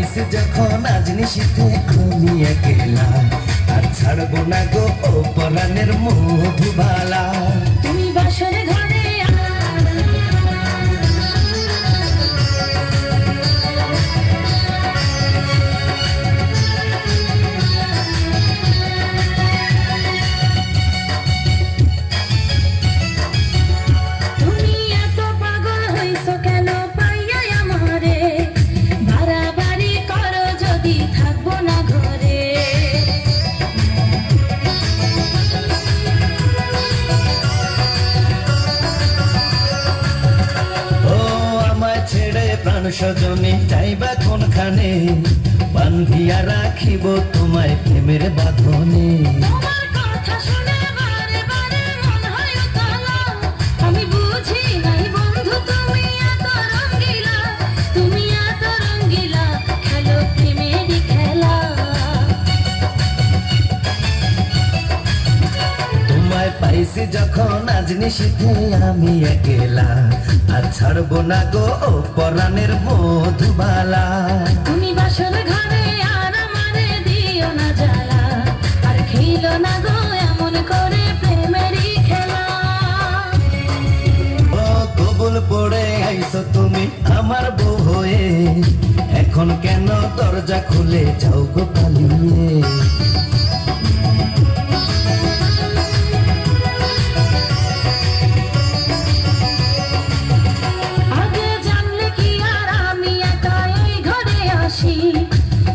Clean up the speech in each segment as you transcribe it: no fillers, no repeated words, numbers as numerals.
পাইছে যখন আজ নিশিতে আমি একলা আর ছাড়বো না গো ও পরাণের মধুবালা। তুমি বাসর ঘরে প্রাণ সজনে যাইবা কোনখানে বান্ধিয়া রাখিব তোমায় প্রেমের বাঁধনে। তোমার কথা শুনে বারে বারে মন হয় উতলা, আমি বুঝি নাই বন্ধু তুমি এত রঙ্গিলা, তুমি এত রঙ্গিলা খেলো প্রেমেরই খেলা। তোমায় পাইছি যখন আজ নিশিতে আমি একলা আর ছাড়বো না গো ও পরাণের মধুবালা। তুমি বাসর ঘরে আর আমারে দিও না জ্বালা, আর খেলো না গো এমন করে প্রেমেরই খেলা। ও কবুল পড়ে আইছো তুমি আমার বউ হয়ে, এখন কেন দরজা খুলে যাও গো পালিয়ে।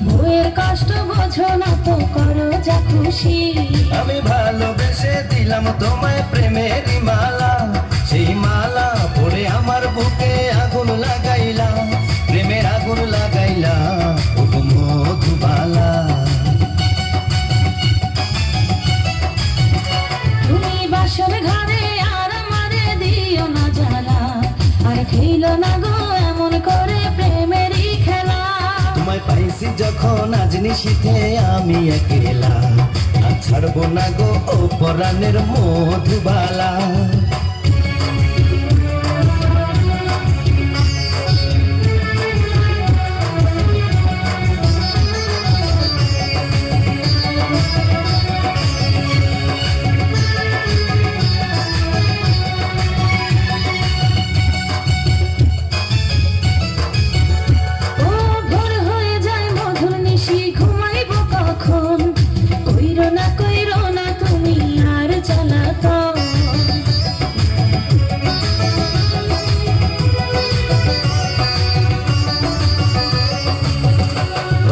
বউয়ের কষ্ট বোঝো না তো করো যা খুশি, আমি ভালোবেসে দিলাম তোমায় প্রেমেরই মালা, সেই মালা পরে আমার বুকে আগুন লাগাইলা, প্রেমের আগুন লাগাইলা ও মধুবালা। তুমি বাসর ঘরে আর আমারে দিও না জ্বালা, আর খেলো না গো এমন করে প্রেমেরই খেলা। তোমায় পাইছি যখন আজ নিশিতে আমি একলা আর ছাড়বো না গো ও পরাণের মধুবালা। কইরো না তুমি আর জ্বালাতন,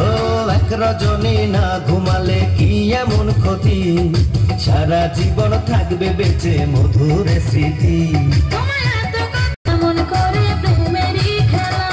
ও এক রজনী না ঘুমালে কি এমন ক্ষতি, সারা জীবন থাকবে বেঁচে মধুর স্মৃতি। তোমায় এত এমন করে প্রেমেরই খেলা।